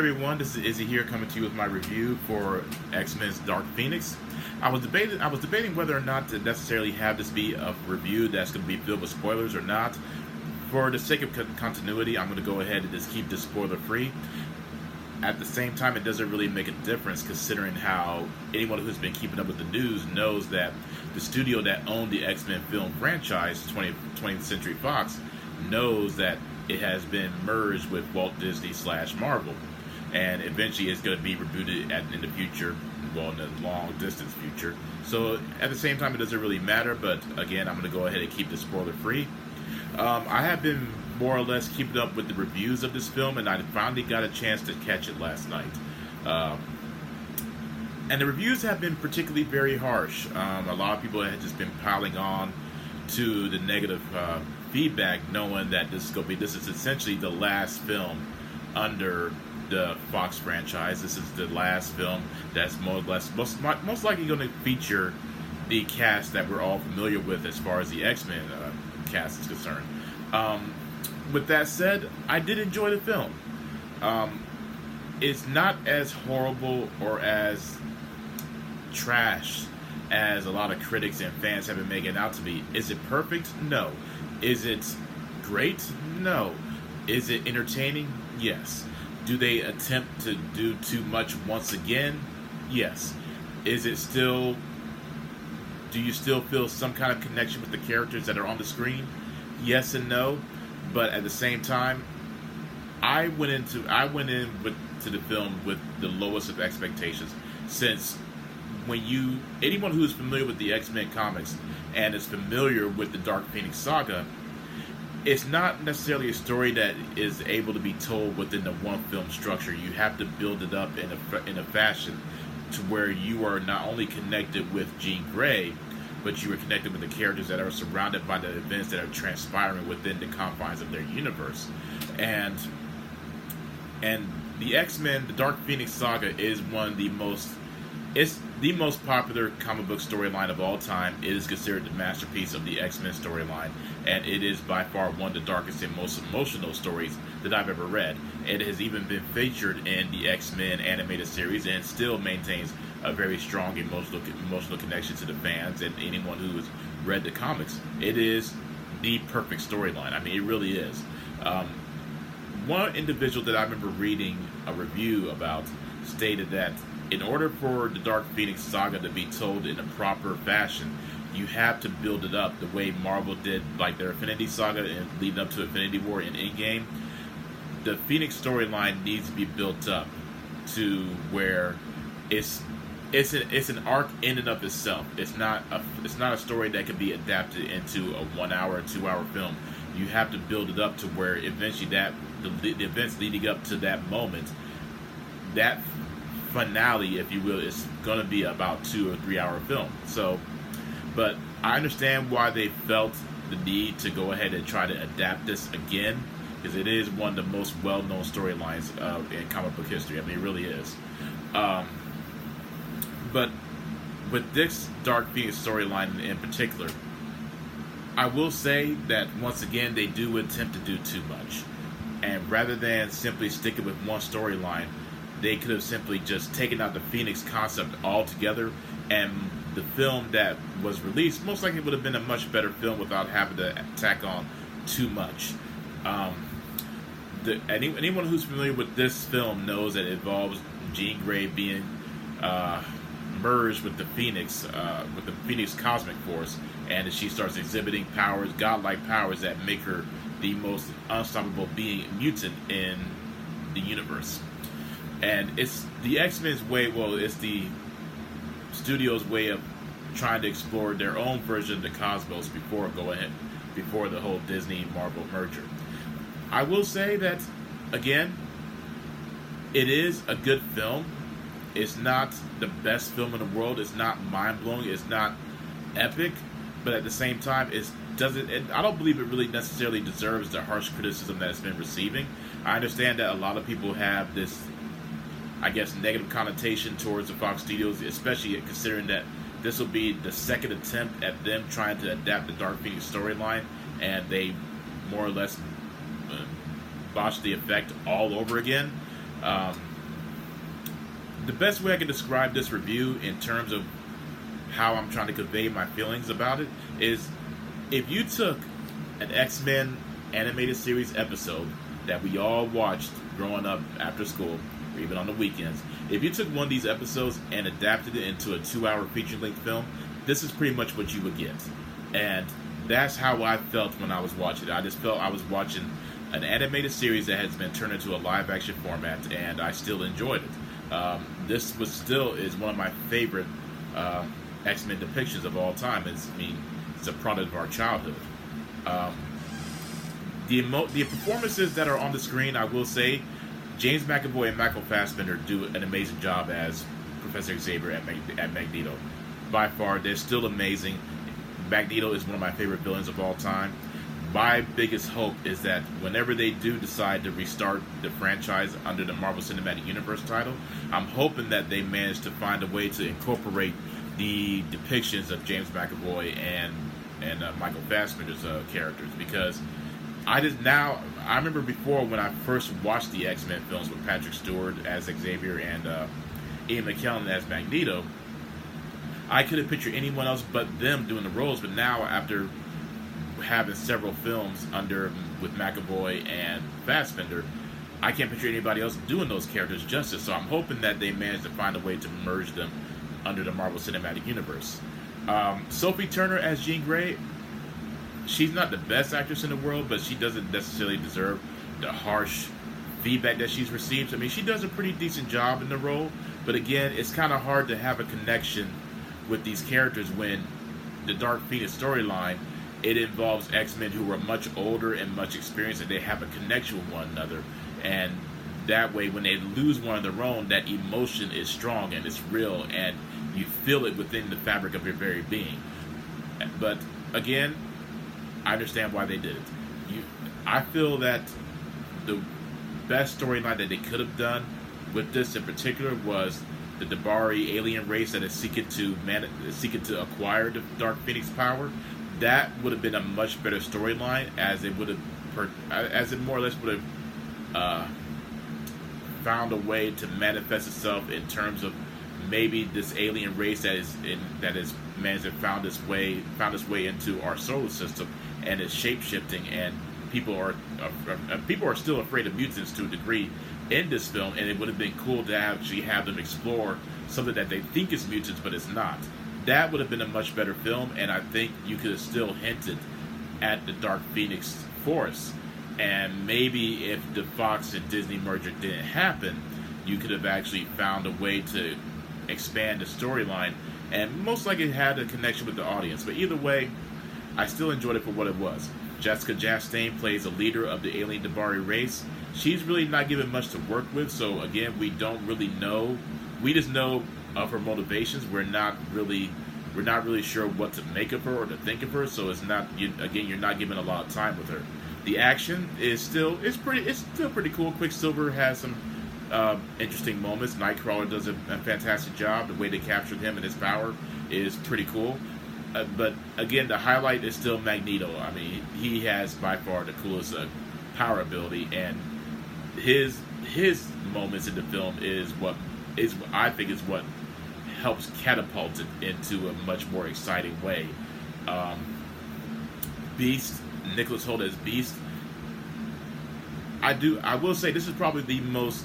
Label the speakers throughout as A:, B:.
A: everyone, this is Izzy here coming to you with my review for X-Men's Dark Phoenix. I was debating whether or not to necessarily have this be a review that's going to be filled with spoilers or not. For the sake of continuity, I'm going to go ahead and just keep this spoiler free. At the same time, it doesn't really make a difference considering how anyone who's been keeping up with the news knows that the studio that owned the X-Men film franchise, 20th Century Fox, knows that it has been merged with Walt Disney / Marvel, and eventually it's going to be rebooted in the future, well, in the long distance future. So at the same time, it doesn't really matter, but again, I'm going to go ahead and keep this spoiler free. I have been more or less keeping up with the reviews of this film, and I finally got a chance to catch it last night. And the reviews have been particularly very harsh. A lot of people have just been piling on to the negative feedback, knowing that this is essentially the last film under the Fox franchise. This is the last film that's most likely going to feature the cast that we're all familiar with as far as the X-Men cast is concerned. With that said, I did enjoy the film. It's not as horrible or as trash as a lot of critics and fans have been making it out to be. Is it perfect? No. Is it great? No. Is it entertaining? Yes. Do they attempt to do too much once again? Yes. Is it still... Do you still feel some kind of connection with the characters that are on the screen? Yes and no. But at the same time, I went in to the film with the lowest of expectations, since anyone who is familiar with the X-Men comics and is familiar with the Dark Phoenix saga, it's not necessarily a story that is able to be told within the one film structure. You have to build it up in a fashion to where you are not only connected with Jean Grey, but you are connected with the characters that are surrounded by the events that are transpiring within the confines of their universe. And the X-Men, the Dark Phoenix saga, is it's the most popular comic book storyline of all time. It is considered the masterpiece of the X-Men storyline, and it is by far one of the darkest and most emotional stories that I've ever read. It has even been featured in the X-Men animated series and still maintains a very strong emotional connection to the fans and anyone who has read the comics. It is the perfect storyline. I mean, it really is. One individual that I remember reading a review about stated that in order for the Dark Phoenix saga to be told in a proper fashion, you have to build it up the way Marvel did, like their Infinity Saga and leading up to Infinity War and Endgame. The Phoenix storyline needs to be built up to where it's an arc in and of itself. It's not a story that can be adapted into a 1 hour or 2 hour film. You have to build it up to where eventually the events leading up to that moment, that finale, if you will, is going to be about 2 or 3 hour film. So, but I understand why they felt the need to go ahead and try to adapt this again, because it is one of the most well-known storylines in comic book history. I mean, it really is. But with this Dark Phoenix storyline in particular, I will say that once again they do attempt to do too much, and rather than simply sticking with one storyline, they could have simply just taken out the Phoenix concept altogether, and the film that was released most likely would have been a much better film without having to tack on too much. Anyone who's familiar with this film knows that it involves Jean Grey being merged with the Phoenix cosmic force, and she starts exhibiting powers, godlike powers that make her the most unstoppable mutant in the universe. And it's the X-Men's way, it's the studio's way of trying to explore their own version of the cosmos before the whole Disney-Marvel merger. I will say that, again, it is a good film. It's not the best film in the world. It's not mind-blowing. It's not epic. But at the same time, I don't believe it really necessarily deserves the harsh criticism that it's been receiving. I understand that a lot of people have this, I guess, negative connotation towards the Fox Studios, especially considering that this will be the second attempt at them trying to adapt the Dark Phoenix storyline, and they more or less botched the effect all over again. the best way I can describe this review in terms of how I'm trying to convey my feelings about it is, if you took an X-Men animated series episode that we all watched growing up after school, or even on the weekends, if you took one of these episodes and adapted it into a 2-hour feature-length film, this is pretty much what you would get. And that's how I felt when I was watching it. I just felt I was watching an animated series that has been turned into a live-action format, and I still enjoyed it. This was still is one of my favorite X-Men depictions of all time. It's a product of our childhood. The performances that are on the screen, I will say, James McAvoy and Michael Fassbender do an amazing job as Professor Xavier at Magneto. By far, they're still amazing. Magneto is one of my favorite villains of all time. My biggest hope is that whenever they do decide to restart the franchise under the Marvel Cinematic Universe title, I'm hoping that they manage to find a way to incorporate the depictions of James McAvoy and Michael Fassbender's characters, because I remember before when I first watched the X-Men films with Patrick Stewart as Xavier and Ian McKellen as Magneto, I couldn't picture anyone else but them doing the roles. But now, after having several films with McAvoy and Fassbender, I can't picture anybody else doing those characters justice. So I'm hoping that they manage to find a way to merge them under the Marvel Cinematic Universe. Sophie Turner as Jean Grey, she's not the best actress in the world, but she doesn't necessarily deserve the harsh feedback that she's received. I mean, she does a pretty decent job in the role, but again, it's kind of hard to have a connection with these characters when the Dark Phoenix storyline, it involves X-Men who are much older and much experienced, and they have a connection with one another. And that way, when they lose one of their own, that emotion is strong and it's real, and you feel it within the fabric of your very being. But again, I understand why they did it. I feel that the best storyline that they could have done with this in particular was the Dabari alien race that is seeking to acquire the Dark Phoenix power. That would have been a much better storyline, as it more or less would have found a way to manifest itself in terms of maybe this alien race that is managed to found its way into our solar system and is shape-shifting, and people are still afraid of mutants to a degree in this film, and it would have been cool to actually have them explore something that they think is mutants but it's not. That would have been a much better film, and I think you could have still hinted at the Dark Phoenix force. And maybe if the Fox and Disney merger didn't happen, you could have actually found a way to expand the storyline, and most likely had a connection with the audience. But either way, I still enjoyed it for what it was. Jessica Chastain plays the leader of the alien Dabari race. She's really not given much to work with, so again, we don't really know. We just know of her motivations. We're not really sure what to make of her or to think of her. So it's not. You're not given a lot of time with her. The action is still pretty cool. Quicksilver has some interesting moments. Nightcrawler does a fantastic job. The way they captured him and his power is pretty cool. But again, the highlight is still Magneto. I mean, he has by far the coolest power ability, and his moments in the film is what I think is what helps catapult it into a much more exciting way. Beast, Nicholas Hoult as Beast. I will say this is probably the most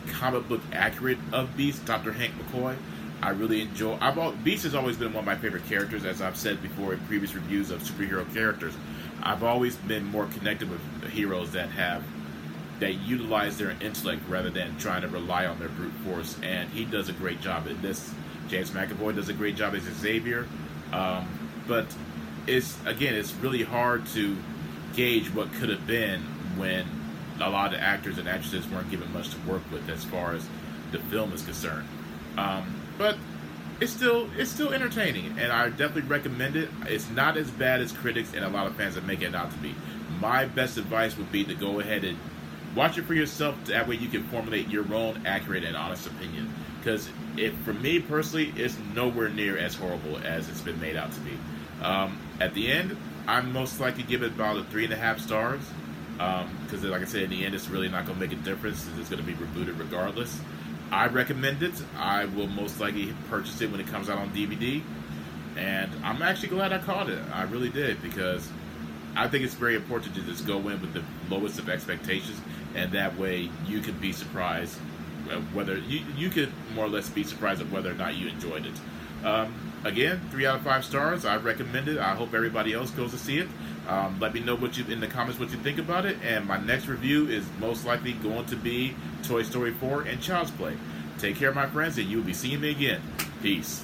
A: comic book accurate of Beast, Dr. Hank McCoy. I really enjoy. Beast has always been one of my favorite characters, as I've said before in previous reviews of superhero characters. I've always been more connected with heroes that utilize their intellect rather than trying to rely on their brute force, and he does a great job at this. James McAvoy does a great job as Xavier, but it's really hard to gauge what could have been when a lot of actors and actresses weren't given much to work with as far as the film is concerned. But it's still entertaining, and I definitely recommend it. It's not as bad as critics and a lot of fans are making it out to be. My best advice would be to go ahead and watch it for yourself. That way you can formulate your own accurate and honest opinion. Because for me personally, it's nowhere near as horrible as it's been made out to be. At the end, I'm most likely give it about 3.5 stars. Because like I said, in the end, it's really not going to make a difference. It's going to be rebooted regardless. I recommend it. I will most likely purchase it when it comes out on DVD. And I'm actually glad I caught it. I really did, because I think it's very important to just go in with the lowest of expectations, and that way you can be surprised whether you could more or less be surprised at whether or not you enjoyed it. Again, 3 out of 5 stars. I recommend it. I hope everybody else goes to see it. Let me know in the comments what you think about it. And my next review is most likely going to be Toy Story 4 and Child's Play. Take care, my friends, and you'll be seeing me again. Peace.